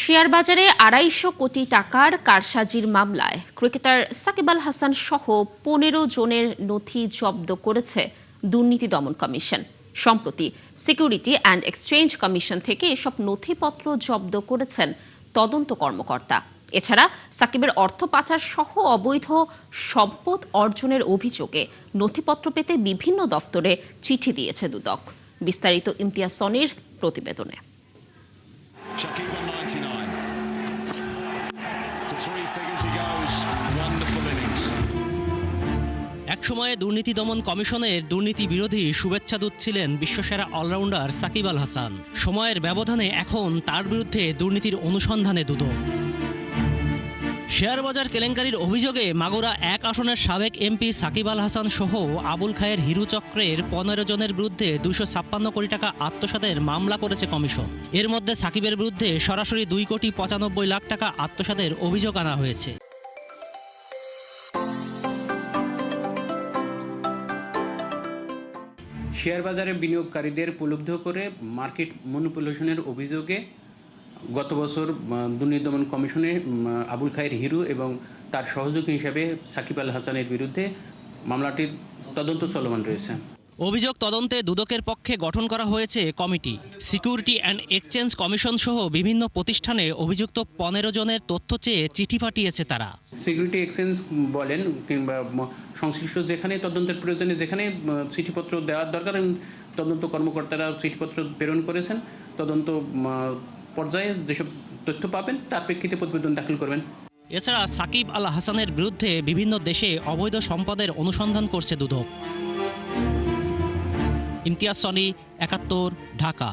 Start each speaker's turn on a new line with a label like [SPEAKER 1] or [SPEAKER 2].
[SPEAKER 1] Share বাজারে ২৫০ কোটি টাকার কারসাজির মামলায় ক্রিকেটার সাকিব আল হাসান সহ ১৫ জনের নথি জব্দ করেছে দুর্নীতি দমন কমিশন। সম্প্রতি সিকিউরিটি অ্যান্ড এক্সচেঞ্জ কমিশন থেকে এসব নথিপত্র জব্দ করেছেন তদন্ত কর্মকর্তা। এছাড়া সাকিবের অর্থ পাচার সহ অবৈধ সম্পদ অর্জনের অভিযোগে নথিপত্র পেতে বিভিন্ন দফতরে চিঠি দিয়েছে দুদক। বিস্তারিত ইমতিয়াজ সনির প্রতিবেদনে।
[SPEAKER 2] Shakib on 99. To three figures he goes. Wonderful innings.
[SPEAKER 3] একসময়ে দুর্নীতি দমন কমিশনের দুর্নীতি বিরোধী শুভেচ্ছাদূত ছিলেন বিশ্বসেরা অলরাউন্ডার সাকিব আল হাসান। সময়ের ব্যবধানে এখন তার বিরুদ্ধে দুর্নীতির অনুসন্ধানে দুদক। শেয়ার বাজার কেলেঙ্কারির অভিযোগে মাগুরা ১ আসনের সাবেক এমপি সাকিব আল হাসান সহ আবুল খায়ের হিরু চক্রের ১৫ জনের বিরুদ্ধে ২৫৬ কোটি টাকা আত্মসাতের মামলা করেছে কমিশন। এর মধ্যে সাকিবের বিরুদ্ধে সরাসরি ২,৯৫ লাখ টাকা আত্মসাতের অভিযোগ আনা হয়েছে।
[SPEAKER 4] শেয়ার বাজারে বিনিয়োগকারীদের প্রলুব্ধ করে মার্কেট ম্যানিপুলেশনের অভিযোগে গত বছর দুর্নীতি দমন কমিশনে আবুল খায়ের হিরু এবং তার সহযোগী হিসাবে সাকিব আল হাসানের বিরুদ্ধে মামলাটির তদন্ত চলমান রয়েছে।
[SPEAKER 3] অভিযোগ তদন্তে দুদকের পক্ষে গঠন করা হয়েছে committee. Security and exchange commission সহ বিভিন্ন প্রতিষ্ঠানে অভিযুক্ত ১৫ জনের তথ্য চেয়ে চিঠি পাঠিয়েছে তারা।
[SPEAKER 4] সিকিউরিটি এক্সচেঞ্জ বলেন কিংবা সংশ্লিষ্ট যেখানে তদন্তের প্রয়োজনে যেখানে চিঠিপত্র দেওয়ার দরকার তদন্ত কর্মকর্তারা চিঠিপত্র প্রেরণ করেছেন। তদন্ত পর্যায়ে যেসব তথ্য পাবেন তার প্রেক্ষিতে প্রতিবেদন দাখিল করবেন।
[SPEAKER 3] এছাড়া সাকিব আল হাসানের বিরুদ্ধে বিভিন্ন দেশে অবৈধ সম্পদের অনুসন্ধান করছে দুদক। ইমতিয়াজ সনি, ৭১, ঢাকা।